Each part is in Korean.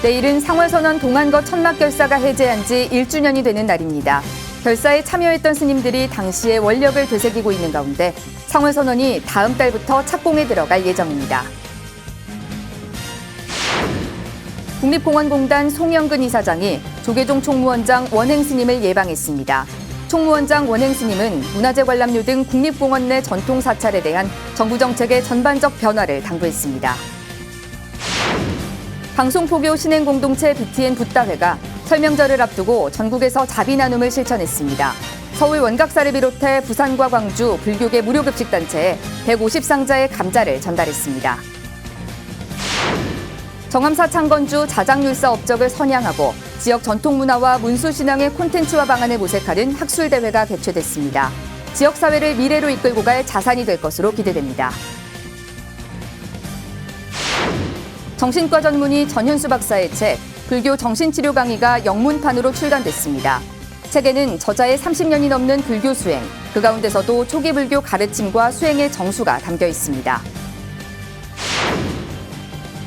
내일은 상월선언 동안거 천막결사가 해제한 지 1주년이 되는 날입니다. 결사에 참여했던 스님들이 당시의 원력을 되새기고 있는 가운데 상월선언이 다음 달부터 착공에 들어갈 예정입니다. 국립공원공단 송영근 이사장이 조계종 총무원장 원행 스님을 예방했습니다. 총무원장 원행 스님은 문화재 관람료 등 국립공원 내 전통 사찰에 대한 정부 정책의 전반적 변화를 당부했습니다. 방송포교 신행공동체 BTN 붓다회가 설명절을 앞두고 전국에서 자비 나눔을 실천했습니다. 서울 원각사를 비롯해 부산과 광주 불교계 무료급식단체에 150상자의 감자를 전달했습니다. 정암사 창건주 자장율사 업적을 선양하고 지역 전통문화와 문수신앙의 콘텐츠와 방안을 모색하는 학술대회가 개최됐습니다. 지역사회를 미래로 이끌고 갈 자산이 될 것으로 기대됩니다. 정신과 전문의 전현수 박사의 책 불교 정신치료 강의가 영문판으로 출간됐습니다. 책에는 저자의 30년이 넘는 불교 수행, 그 가운데서도 초기 불교 가르침과 수행의 정수가 담겨 있습니다.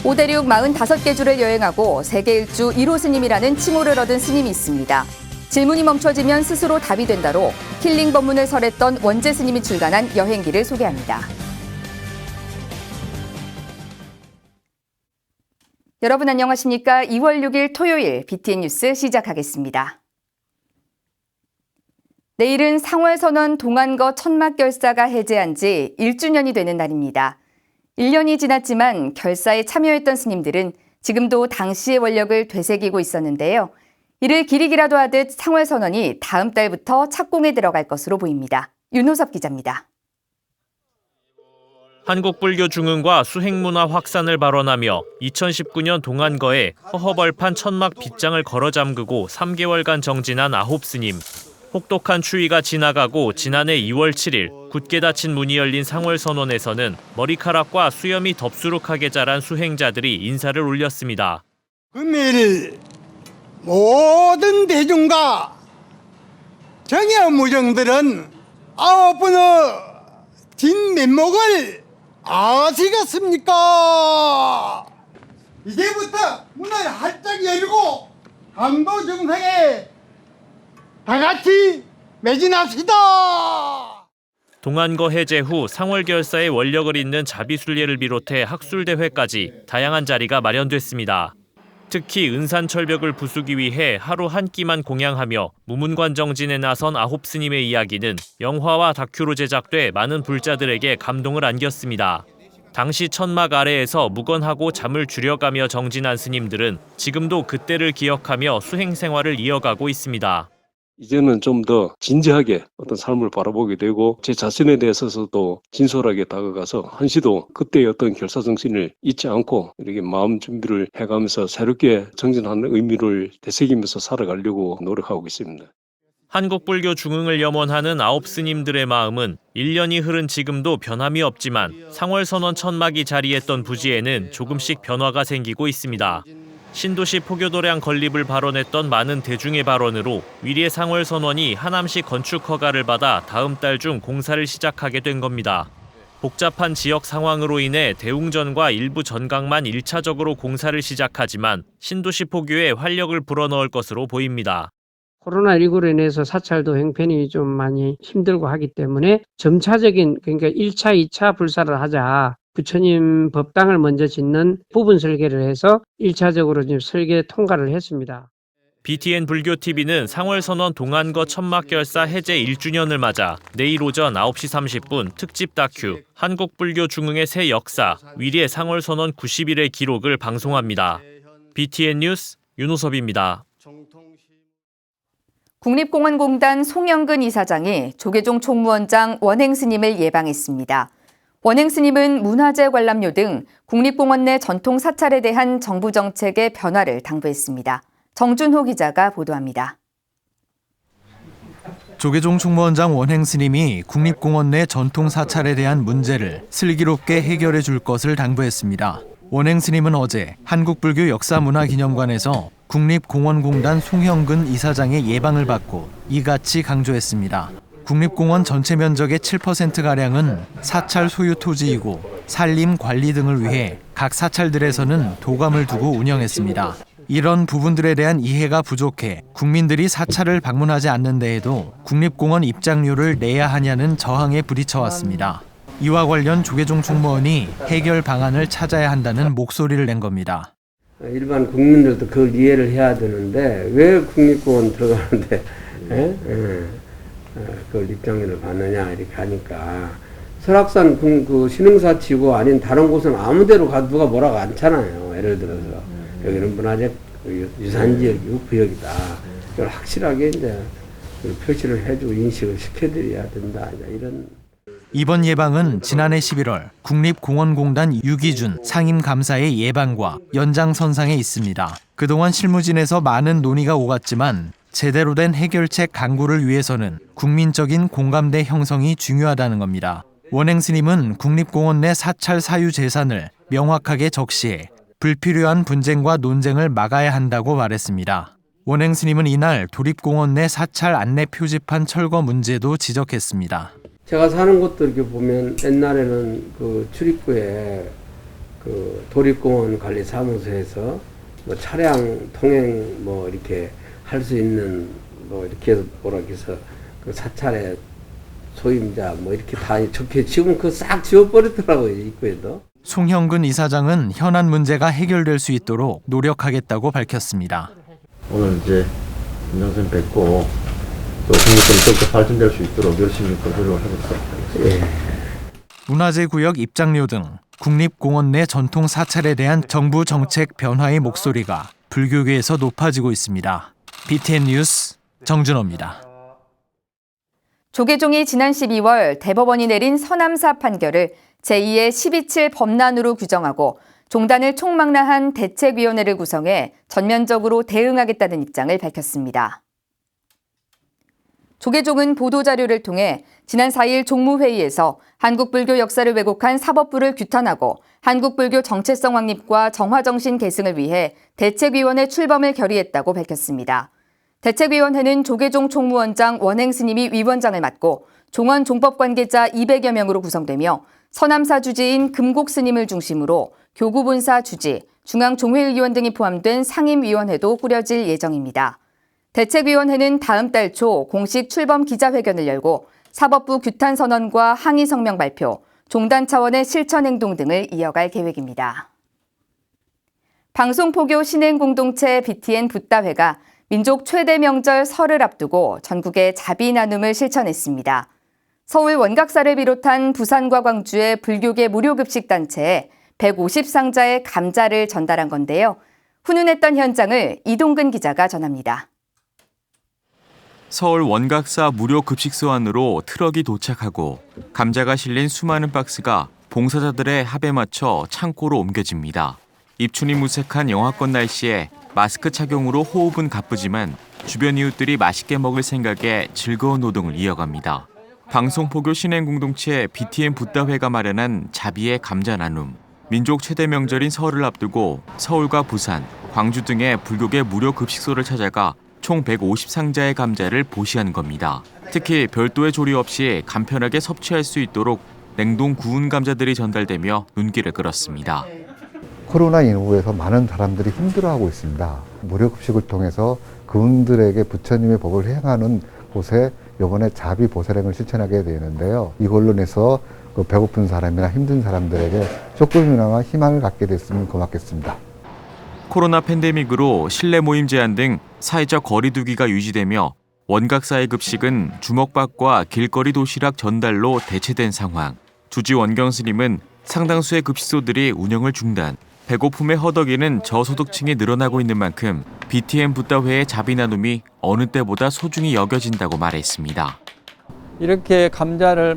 오대륙 45개 주를 여행하고 세계 일주 1호 스님이라는 칭호를 얻은 스님이 있습니다. 질문이 멈춰지면 스스로 답이 된다로 힐링 법문을 설했던 원재 스님이 출간한 여행기를 소개합니다. 여러분 안녕하십니까? 2월 6일 토요일 BTN 뉴스 시작하겠습니다. 내일은 상월선언 동안거 천막결사가 해제한 지 1주년이 되는 날입니다. 1년이 지났지만 결사에 참여했던 스님들은 지금도 당시의 원력을 되새기고 있었는데요. 이를 기리기라도 하듯 상월선언이 다음 달부터 착공에 들어갈 것으로 보입니다. 윤호섭 기자입니다. 한국불교중흥과 수행문화 확산을 발언하며 2019년 동안거에 허허벌판 천막 빗장을 걸어 잠그고 3개월간 정진한 9스님. 혹독한 추위가 지나가고 지난해 2월 7일 굳게 닫힌 문이 열린 상월선언에서는 머리카락과 수염이 덥수룩하게 자란 수행자들이 인사를 올렸습니다. 금일 모든 대중과 정야무정들은 9분의 진면목을 아시겠습니까? 이제부터 문을 활짝 열고 강도 정상에 다 같이 매진합시다. 동안거 해제 후 상월결사의 원력을 잇는 자비순례를 비롯해 학술대회까지 다양한 자리가 마련됐습니다. 특히 은산철벽을 부수기 위해 하루 한 끼만 공양하며 무문관 정진에 나선 9스님의 이야기는 영화와 다큐로 제작돼 많은 불자들에게 감동을 안겼습니다. 당시 천막 아래에서 묵언하고 잠을 줄여가며 정진한 스님들은 지금도 그때를 기억하며 수행 생활을 이어가고 있습니다. 이제는 좀 더 진지하게 어떤 삶을 바라보게 되고 제 자신에 대해서도 진솔하게 다가가서 한시도 그때의 어떤 결사정신을 잊지 않고 이렇게 마음 준비를 해가면서 새롭게 정진하는 의미를 되새기면서 살아가려고 노력하고 있습니다. 한국불교 중흥을 염원하는 9스님들의 마음은 1년이 흐른 지금도 변함이 없지만 상월선언 천막이 자리했던 부지에는 조금씩 변화가 생기고 있습니다. 신도시 포교도량 건립을 발언했던 많은 대중의 발언으로 위례 상월선언이 하남시 건축 허가를 받아 다음 달 중 공사를 시작하게 된 겁니다. 복잡한 지역 상황으로 인해 대웅전과 일부 전강만 1차적으로 공사를 시작하지만 신도시 포교에 활력을 불어넣을 것으로 보입니다. 코로나19로 인해서 사찰도 형편이 좀 많이 힘들고 하기 때문에 점차적인 그러니까 1차, 2차 불사를 하자. 부처님 법당을 먼저 짓는 부분 설계를 해서 1차적으로 지금 설계 통과를 했습니다. BTN 불교TV는 상월선언 동안거 천막결사 해제 1주년을 맞아 내일 오전 9시 30분 특집 다큐 한국불교중흥의 새 역사 위례 상월선언 90일의 기록을 방송합니다. BTN 뉴스 윤호섭입니다. 국립공원공단 송영근 이사장이 조계종 총무원장 원행 스님을 예방했습니다. 원행 스님은 문화재 관람료 등 국립공원 내 전통 사찰에 대한 정부 정책의 변화를 당부했습니다. 정준호 기자가 보도합니다. 조계종 총무원장 원행 스님이 국립공원 내 전통 사찰에 대한 문제를 슬기롭게 해결해 줄 것을 당부했습니다. 원행 스님은 어제 한국불교 역사문화기념관에서 국립공원공단 송영근 이사장의 예방을 받고 이같이 강조했습니다. 국립공원 전체 면적의 7%가량은 사찰 소유 토지이고 산림 관리 등을 위해 각 사찰들에서는 도감을 두고 운영했습니다. 이런 부분들에 대한 이해가 부족해 국민들이 사찰을 방문하지 않는 데에도 국립공원 입장료를 내야 하냐는 저항에 부딪혀왔습니다. 이와 관련 조계종 총무원이 해결 방안을 찾아야 한다는 목소리를 낸 겁니다. 일반 국민들도 그걸 이해를 해야 되는데 왜 국립공원 들어가는데 그걸 입장료를 받느냐 이렇게 하니까 설악산 그 신흥사치고 아닌 다른 곳은 아무 데로 가도 누가 뭐라고 않잖아요. 예를 들어서 여기는 문화재 유산지역이고 구역이다. 그걸 확실하게 이제 표시를 해주고 인식을 시켜드려야 된다. 이런. 이번 예방은 지난해 11월 국립공원공단 유기준 상임감사의 예방과 연장선상에 있습니다. 그동안 실무진에서 많은 논의가 오갔지만 제대로 된 해결책 강구를 위해서는 국민적인 공감대 형성이 중요하다는 겁니다. 원행 스님은 국립공원 내 사찰 사유 재산을 명확하게 적시해 불필요한 분쟁과 논쟁을 막아야 한다고 말했습니다. 원행 스님은 이날 도립공원 내 사찰 안내 표지판 철거 문제도 지적했습니다. 제가 사는 곳도 이렇게 보면 옛날에는 그 출입구에 그 도립공원 관리사무소에서 뭐 차량 통행 뭐 이렇게 할 수 있는 뭐 이렇게 해서 뭐라 해서 그 사찰의 소임자 뭐 이렇게 다 적혀 지금 그거 싹 지워버리더라고요, 입구에도. 송형근 이사장은 현안 문제가 해결될 수 있도록 노력하겠다고 밝혔습니다. 오늘 이제 김정선 뵙고 또 국립공원이 더 발전될 수 있도록 열심히 노력을 하겠습니다. 문화재구역 입장료 등 국립공원 내 전통 사찰에 대한 정부 정책 변화의 목소리가 불교계에서 높아지고 있습니다. BTN 뉴스 정준호입니다. 조계종이 지난 12월 대법원이 내린 서남사 판결을 제2의 12.7 법난으로 규정하고 종단을 총망라한 대책위원회를 구성해 전면적으로 대응하겠다는 입장을 밝혔습니다. 조계종은 보도자료를 통해 지난 4일 종무회의에서 한국불교 역사를 왜곡한 사법부를 규탄하고 한국불교 정체성 확립과 정화정신 계승을 위해 대책위원회 출범을 결의했다고 밝혔습니다. 대책위원회는 조계종 총무원장 원행 스님이 위원장을 맡고 종원 종법 관계자 200여 명으로 구성되며 서남사 주지인 금곡 스님을 중심으로 교구본사 주지, 중앙종회의원 등이 포함된 상임위원회도 꾸려질 예정입니다. 대책위원회는 다음 달 초 공식 출범 기자회견을 열고 사법부 규탄 선언과 항의 성명 발표, 종단 차원의 실천 행동 등을 이어갈 계획입니다. 방송포교 신행공동체 BTN 붓다회가 민족 최대 명절 설을 앞두고 전국에 자비 나눔을 실천했습니다. 서울 원각사를 비롯한 부산과 광주의 불교계 무료급식 단체에 150상자의 감자를 전달한 건데요. 훈훈했던 현장을 이동근 기자가 전합니다. 서울 원각사 무료 급식소 안으로 트럭이 도착하고 감자가 실린 수많은 박스가 봉사자들의 합에 맞춰 창고로 옮겨집니다. 입춘이 무색한 영하권 날씨에 마스크 착용으로 호흡은 가쁘지만 주변 이웃들이 맛있게 먹을 생각에 즐거운 노동을 이어갑니다. 방송포교 신행공동체 BTN 붓다회가 마련한 자비의 감자 나눔. 민족 최대 명절인 설을 앞두고 서울과 부산, 광주 등의 불교계 무료 급식소를 찾아가 총 150상자의 감자를 보시한 겁니다. 특히 별도의 조리 없이 간편하게 섭취할 수 있도록 냉동 구운 감자들이 전달되며 눈길을 끌었습니다. 코로나 이후에서 많은 사람들이 힘들어하고 있습니다. 무료 급식을 통해서 그분들에게 부처님의 법을 행하는 곳에 이번에 자비 보살행을 실천하게 되는데요. 이걸로 인해서 그 배고픈 사람이나 힘든 사람들에게 조금이나마 희망을 갖게 됐으면 고맙겠습니다. 코로나 팬데믹으로 실내 모임 제한 등 사회적 거리 두기가 유지되며 원각사의 급식은 주먹밥과 길거리 도시락 전달로 대체된 상황. 주지 원경 스님은 상당수의 급식소들이 운영을 중단. 배고픔의 허덕이는 저소득층이 늘어나고 있는 만큼 BTN 붓다회의 자비 나눔이 어느 때보다 소중히 여겨진다고 말했습니다. 이렇게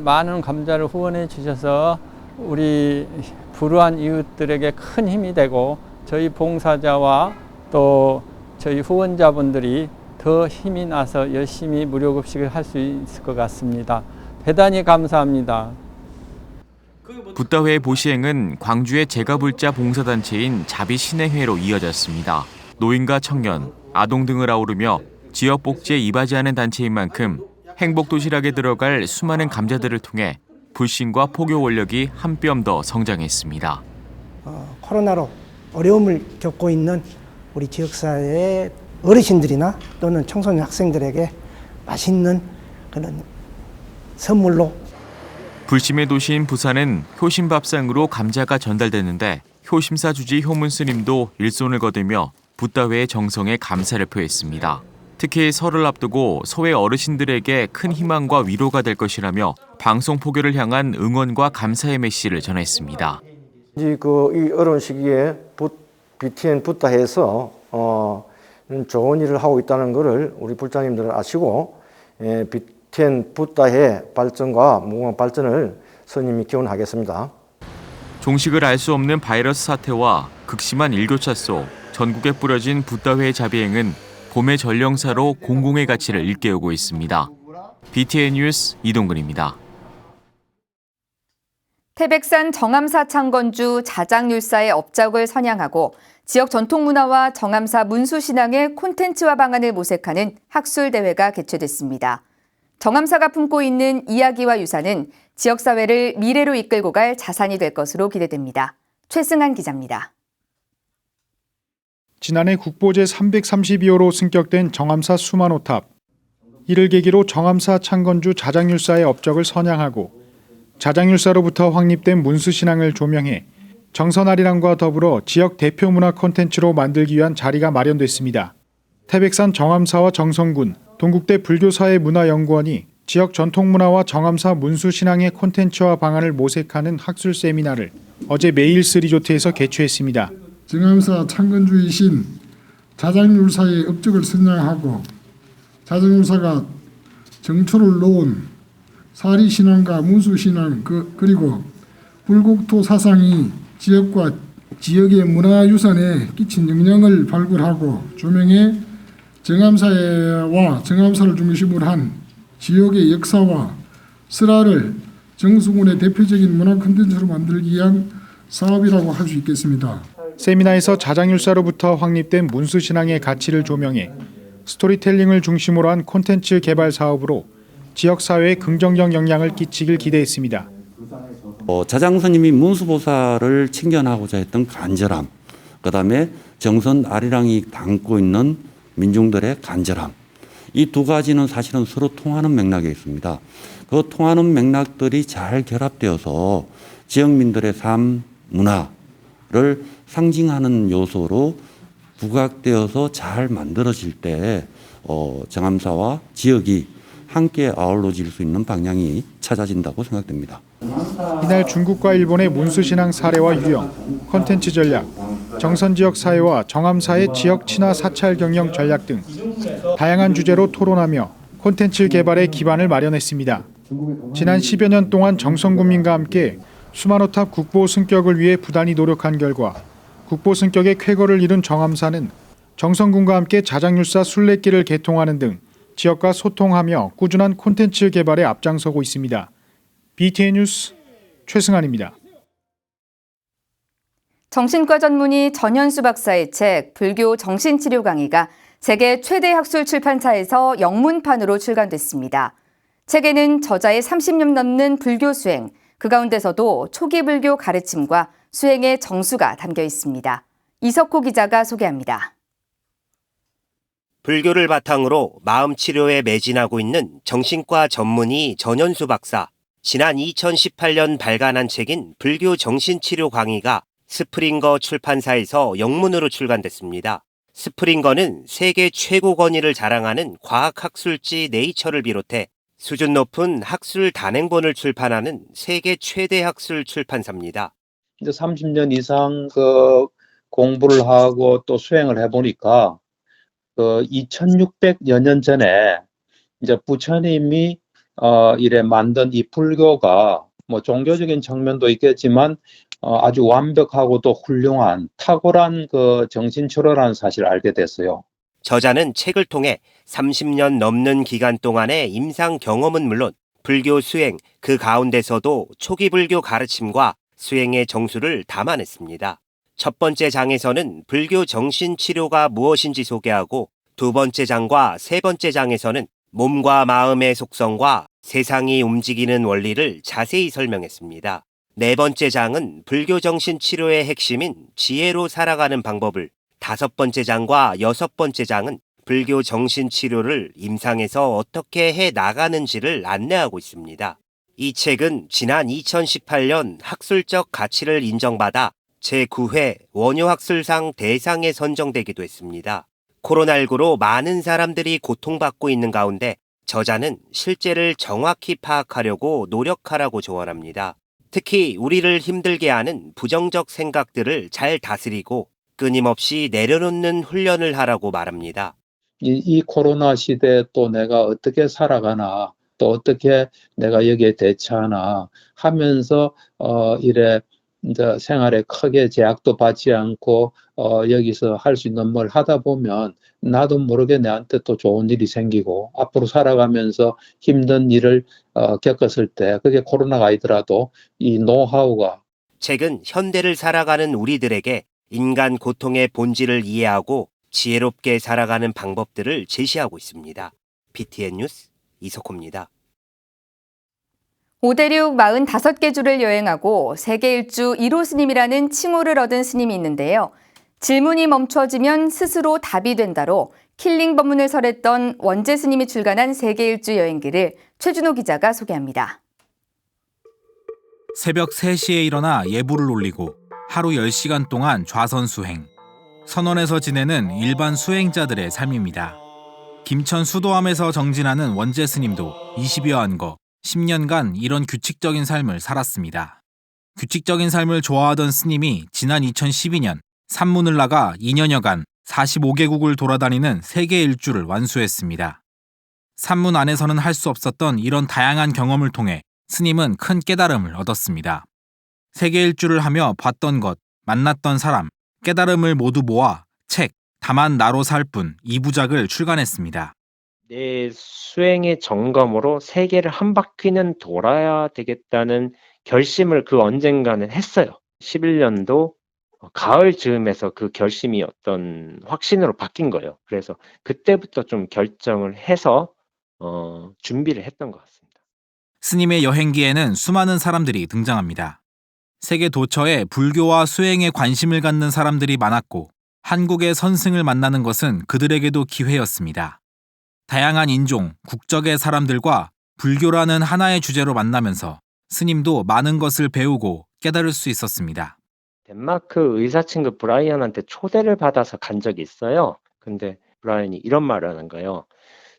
많은 감자를 후원해 주셔서 우리 불우한 이웃들에게 큰 힘이 되고 저희 봉사자와 또 저희 후원자분들이 더 힘이 나서 열심히 무료급식을 할 수 있을 것 같습니다. 대단히 감사합니다. 붓다회의 보시행은 광주의 제가불자 봉사단체인 자비신행회로 이어졌습니다. 노인과 청년, 아동 등을 아우르며 지역 복지에 이바지하는 단체인 만큼 행복도시락에 들어갈 수많은 감자들을 통해 불신과 포교 원력이 한 뼘 더 성장했습니다. 코로나로 어려움을 겪고 있는 우리 지역사회의 어르신들이나 또는 청소년 학생들에게 맛있는 그런 선물로. 불심의 도시인 부산은 효심밥상으로 감자가 전달됐는데 효심사 주지 효문 스님도 일손을 거두며 붓다회의 정성에 감사를 표했습니다. 특히 설을 앞두고 소외 어르신들에게 큰 희망과 위로가 될 것이라며 방송 포교를 향한 응원과 감사의 메시를 전했습니다. 이 어려운 시기에 BTN 붓다해에서 좋은 일을 하고 있다는 것을 우리 불자님들은 아시고 BTN 붓다해 발전과 무궁한 발전을 스님이 기원하겠습니다. 종식을 알 수 없는 바이러스 사태와 극심한 일교차 속 전국에 뿌려진 붓다회의 자비행은 봄의 전령사로 공공의 가치를 일깨우고 있습니다. BTN 뉴스 이동근입니다. 태백산 정암사 창건주 자장율사의 업적을 선양하고 지역 전통문화와 정암사 문수신앙의 콘텐츠화 방안을 모색하는 학술대회가 개최됐습니다. 정암사가 품고 있는 이야기와 유산은 지역사회를 미래로 이끌고 갈 자산이 될 것으로 기대됩니다. 최승한 기자입니다. 지난해 국보제 332호로 승격된 정암사 수만호탑. 이를 계기로 정암사 창건주 자장율사의 업적을 선양하고 자장율사로부터 확립된 문수신앙을 조명해 정선아리랑과 더불어 지역 대표 문화 콘텐츠로 만들기 위한 자리가 마련됐습니다. 태백산 정암사와 정성군, 동국대 불교사회문화연구원이 지역 전통문화와 정암사 문수신앙의 콘텐츠화 방안을 모색하는 학술 세미나를 어제 메일스 리조트에서 개최했습니다. 정암사 창건주이신 자장율사의 업적을 선양하고 자장율사가 정초를 놓은 사리신앙과 문수신앙 그리고 불국토 사상이 지역과 지역의 문화유산에 끼친 영향을 발굴하고 조명해 정암사와 정암사를 중심으로 한 지역의 역사와 슬화를 정수군의 대표적인 문화 콘텐츠로 만들기 위한 사업이라고 할 수 있겠습니다. 세미나에서 자장율사로부터 확립된 문수신앙의 가치를 조명해 스토리텔링을 중심으로 한 콘텐츠 개발 사업으로 지역사회에 긍정적 영향을 끼치길 기대했습니다. 자장스님이 문수보살을 칭견하고자 했던 간절함, 그다음에 정선 아리랑이 담고 있는 민중들의 간절함, 이 두 가지는 사실은 서로 통하는 맥락에 있습니다. 그 통하는 맥락들이 잘 결합되어서 지역민들의 삶, 문화를 상징하는 요소로 부각되어서 잘 만들어질 때 정암사와 지역이 함께 아울러질 수 있는 방향이 찾아진다고 생각됩니다. 이날 중국과 일본의 문수신앙 사례와 유형, 콘텐츠 전략, 정선지역 사회와 정암사의 지역 친화 사찰 경영 전략 등 다양한 주제로 토론하며 콘텐츠 개발의 기반을 마련했습니다. 지난 10여 년 동안 정성군민과 함께 수만호탑 국보 승격을 위해 부단히 노력한 결과 국보 승격의 쾌거를 이룬 정암사는 정성군과 함께 자장율사 순례길을 개통하는 등 지역과 소통하며 꾸준한 콘텐츠 개발에 앞장서고 있습니다. BTN 뉴스 최승환입니다. 정신과 전문의 전현수 박사의 책 불교 정신치료 강의가 세계 최대 학술 출판사에서 영문판으로 출간됐습니다. 책에는 저자의 30년 넘는 불교 수행, 그 가운데서도 초기 불교 가르침과 수행의 정수가 담겨 있습니다. 이석호 기자가 소개합니다. 불교를 바탕으로 마음 치료에 매진하고 있는 정신과 전문의 전현수 박사. 지난 2018년 발간한 책인 불교 정신치료 강의가 스프링거 출판사에서 영문으로 출간됐습니다. 스프링거는 세계 최고 권위를 자랑하는 과학학술지 네이처를 비롯해 수준 높은 학술 단행본을 출판하는 세계 최대 학술 출판사입니다. 이제 30년 이상 공부를 하고 또 수행을 해보니까 2600여 년 전에 이제 부처님이 이래 만든 이 불교가 뭐 종교적인 측면도 있겠지만 아주 완벽하고도 훌륭한 탁월한 정신치료라는 사실을 알게 됐어요. 저자는 책을 통해 30년 넘는 기간 동안의 임상 경험은 물론 불교 수행, 그 가운데서도 초기 불교 가르침과 수행의 정수를 담아냈습니다. 첫 번째 장에서는 불교 정신치료가 무엇인지 소개하고 두 번째 장과 세 번째 장에서는 몸과 마음의 속성과 세상이 움직이는 원리를 자세히 설명했습니다. 네 번째 장은 불교 정신치료의 핵심인 지혜로 살아가는 방법을 5번째 장과 6번째 장은 불교 정신치료를 임상에서 어떻게 해 나가는지를 안내하고 있습니다. 이 책은 지난 2018년 학술적 가치를 인정받아 제9회 원효학술상 대상에 선정되기도 했습니다. 코로나19로 많은 사람들이 고통받고 있는 가운데 저자는 실제를 정확히 파악하려고 노력하라고 조언합니다. 특히 우리를 힘들게 하는 부정적 생각들을 잘 다스리고 끊임없이 내려놓는 훈련을 하라고 말합니다. 이 코로나 시대에 또 내가 어떻게 살아가나, 또 어떻게 내가 여기에 대처하나 하면서 이래 이제 생활에 크게 제약도 받지 않고 여기서 할 수 있는 뭘 하다 보면 나도 모르게 내한테 또 좋은 일이 생기고 앞으로 살아가면서 힘든 일을 겪었을 때 그게 코로나가 아니더라도 이 노하우가 책은 현대를 살아가는 우리들에게 인간 고통의 본질을 이해하고 지혜롭게 살아가는 방법들을 제시하고 있습니다. BTN 뉴스 이석호입니다. 5대륙 45개 주를 여행하고 세계 일주 1호 스님이라는 칭호를 얻은 스님이 있는데요. 질문이 멈춰지면 스스로 답이 된다로 킬링 법문을 설했던 원재 스님이 출간한 세계 일주 여행기를 최준호 기자가 소개합니다. 새벽 3시에 일어나 예불을 올리고 하루 10시간 동안 좌선 수행. 선원에서 지내는 일반 수행자들의 삶입니다. 김천 수도암에서 정진하는 원재 스님도 20여 안거 10년간 이런 규칙적인 삶을 살았습니다. 규칙적인 삶을 좋아하던 스님이 지난 2012년 산문을 나가 2년여간 45개국을 돌아다니는 세계 일주를 완수했습니다. 산문 안에서는 할 수 없었던 이런 다양한 경험을 통해 스님은 큰 깨달음을 얻었습니다. 세계 일주를 하며 봤던 것, 만났던 사람, 깨달음을 모두 모아 책 다만 나로 살 뿐 2부작을 출간했습니다. 내 수행의 점검으로 세계를 한 바퀴는 돌아야 되겠다는 결심을 그 언젠가는 했어요. 11년도 가을 즈음에서 그 결심이 어떤 확신으로 바뀐 거예요. 그래서 그때부터 좀 결정을 해서 준비를 했던 것 같습니다. 스님의 여행기에는 수많은 사람들이 등장합니다. 세계 도처에 불교와 수행에 관심을 갖는 사람들이 많았고 한국의 선승을 만나는 것은 그들에게도 기회였습니다. 다양한 인종, 국적의 사람들과 불교라는 하나의 주제로 만나면서 스님도 많은 것을 배우고 깨달을 수 있었습니다. 덴마크 의사 친구 브라이언한테 초대를 받아서 간 적이 있어요. 근데 브라이언이 이런 말을 하는 거예요.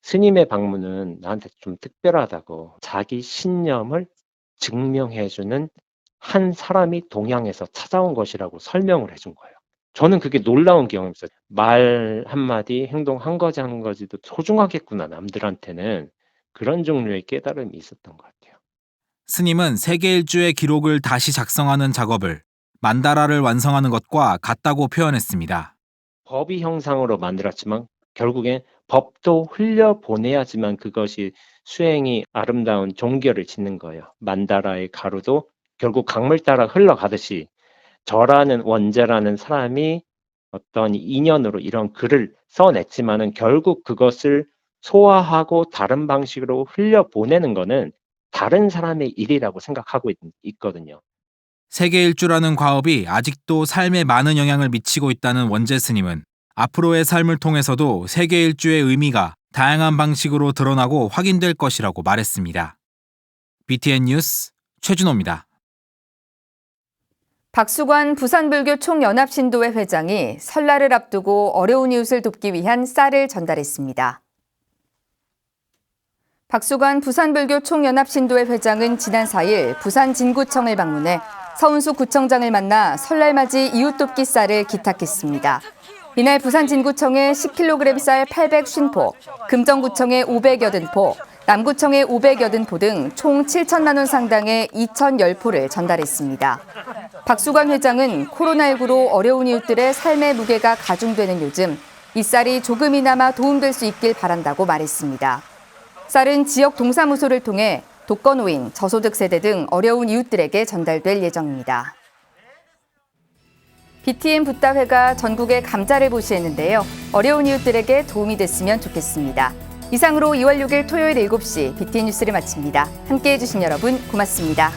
스님의 방문은 나한테 좀 특별하다고. 자기 신념을 증명해주는 한 사람이 동양에서 찾아온 것이라고 설명을 해준 거예요. 저는 그게 놀라운 경험이었어요. 말 한마디, 행동 한 가지도 소중하겠구나, 남들한테는. 그런 종류의 깨달음이 있었던 것 같아요. 스님은 세계 일주의 기록을 다시 작성하는 작업을 만다라를 완성하는 것과 같다고 표현했습니다. 법이 형상으로 만들었지만 결국엔 법도 흘려보내야지만 그것이 수행이 아름다운 종결을 짓는 거예요. 만다라의 가루도 결국 강물 따라 흘러가듯이 저라는 원재라는 사람이 어떤 인연으로 이런 글을 써냈지만은 결국 그것을 소화하고 다른 방식으로 흘려보내는 거는 다른 사람의 일이라고 생각하고 있거든요. 세계 일주라는 과업이 아직도 삶에 많은 영향을 미치고 있다는 원재 스님은 앞으로의 삶을 통해서도 세계 일주의 의미가 다양한 방식으로 드러나고 확인될 것이라고 말했습니다. BTN 뉴스 최준호입니다. 박수관 부산불교 총연합신도회 회장이 설날을 앞두고 어려운 이웃을 돕기 위한 쌀을 전달했습니다. 박수관 부산불교 총연합신도회 회장은 지난 4일 부산 진구청을 방문해 서운수 구청장을 만나 설날맞이 이웃 돕기 쌀을 기탁했습니다. 이날 부산 진구청에 10kg 쌀 850포, 금정구청에 580포, 남구청에 580포 등 총 7천만 원 상당의 2,010포를 전달했습니다. 박수관 회장은 코로나19로 어려운 이웃들의 삶의 무게가 가중되는 요즘 이 쌀이 조금이나마 도움될 수 있길 바란다고 말했습니다. 쌀은 지역 동사무소를 통해 독거노인, 저소득 세대 등 어려운 이웃들에게 전달될 예정입니다. BTN 붓다회가 전국에 감자를 보시했는데요. 어려운 이웃들에게 도움이 됐으면 좋겠습니다. 이상으로 2월 6일 토요일 7시 BTN 뉴스를 마칩니다. 함께해 주신 여러분 고맙습니다.